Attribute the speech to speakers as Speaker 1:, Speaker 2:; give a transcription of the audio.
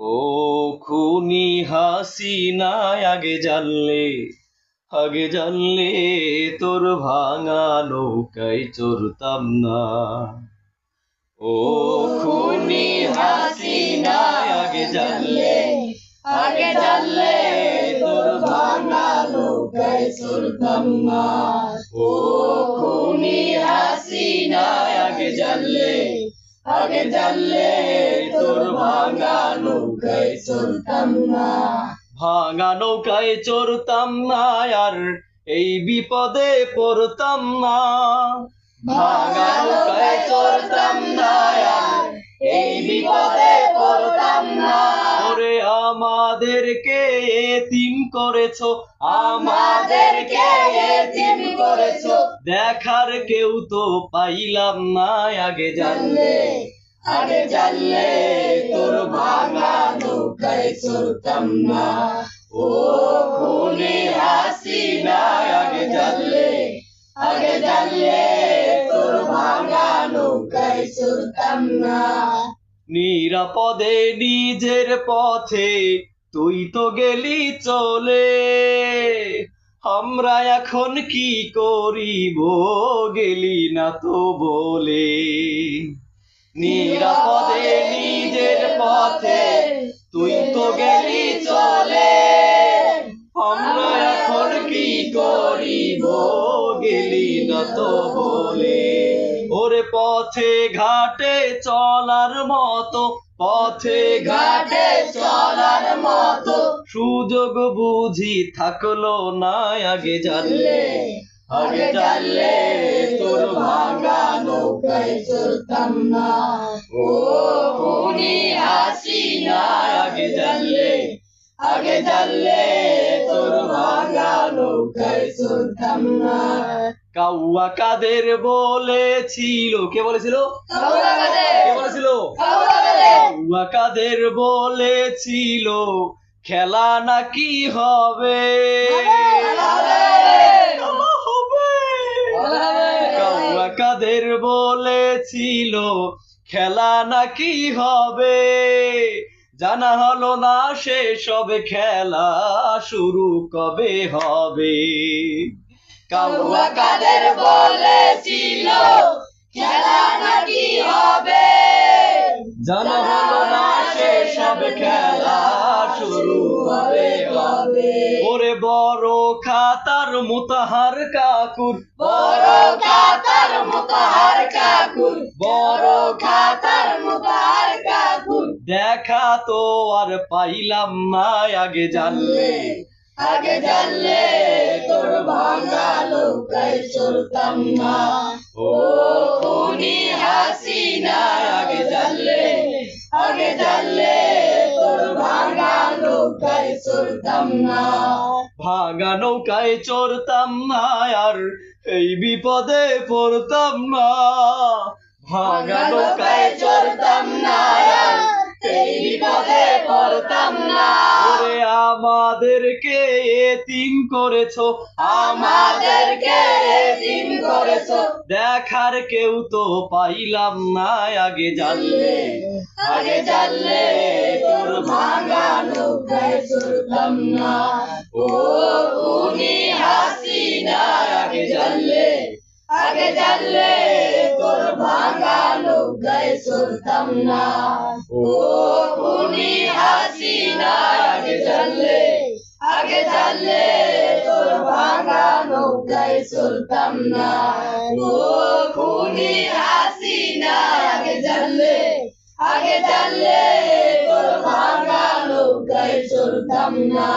Speaker 1: ও খুনি হাসিনা, আগে জানলে তোর ভাঙা নৌকায় চড়তাম না। ও খুনি হাসিনা, আগে জানলে তোর ভাঙা নৌকায় চড়তাম না। ও খুনি হাসিনা, আগে জানলে তোর ভাঙা নৌকায় চড়তাম না। ভাঙা নৌকায় চড়তাম না, আর এই বিপদে পড়তাম না। ভাঙা নৌকায় চড়তাম না, আর এই বিপদে পড়তাম না। ওরে আমাদেরকে এতিম করেছো, আমাদেরকে এতিম করেছো, দেখার কেউ তো পাইলাম না। আগে জানলে তোর ভাঙা নৌকায় চড়তাম না। ও খুনি হাসিনা, আগে জানলে তোর ভাঙা নৌকায় চড়তাম না। নিরাপদে নিজের পথে তুই তো গেলি চলে, আমরা এখন কি করিব গেলি না তো বলে। নিরাপদে নিজের পথে তুই তো গেলি চলে, আমরা এখন কি করিব গেলি না তো বলে। ওরে পথে ঘাটে চলার মতো, পথে ঘাটে চলার মতো সুযোগ বুঝি থাকলো না। আগে জানলে তোর ভাঙা নৌকায় চড়তাম না। ও খুনি হাসিনা, আগে জানলে তোর ভাঙা নৌকায় চড়তাম না। কাউয়া কাদের বলেছিল, কে বলেছিল? কে বলেছিল? কাউয়া কাদের বলেছিল খেলা নাকি হবে। কাউয়া কাদের বলেছিল খেলা নাকি হবে, জানা হলো না সেসব খেলা শুরু কবে হবে। কাউয়া কাদের বলেছিল খেলা নাকি হবে, জানা হলো না সেসব খেলা শুরু কবে হবে। ওরে বড় খাতার মুতাহার কাকুর, বড় খাতার মুতাহার কাকুর, বড় খাতার মুতাহার কাকুর দেখা তো আর পাইলাম না। আগে জানলে তোর ভাঙা নৌকায় চড়তাম না। ও খুনি হাসিনা, আগে জানলে তোর ভাঙা নৌকায় চড়তাম না। ভাঙা নৌকায় চড়তাম না, আর এই বিপদে পড়তাম না। ভাঙা নৌকায় চড়তাম না, আর এই বিপদে পড়তাম না। ওরে আমাদেরকে এতিম করেছো, আমাদেরকে এতিম করেছো, দেখার কেউ তো পাইলাম না। আগে জানলে তোর ভাঙা নৌকায় চড়তাম না। ও খুনি হাসিনা, আগে জানলে তোর ভাঙা নৌকায় চড়তাম না। ও খুনি হাসিনা, আগে জানলে তোর ভাঙা নৌকায় চড়তাম না। ও খুনি হাসিনা, আগে জানলে তোর ভাঙা নৌকায় চড়তাম না।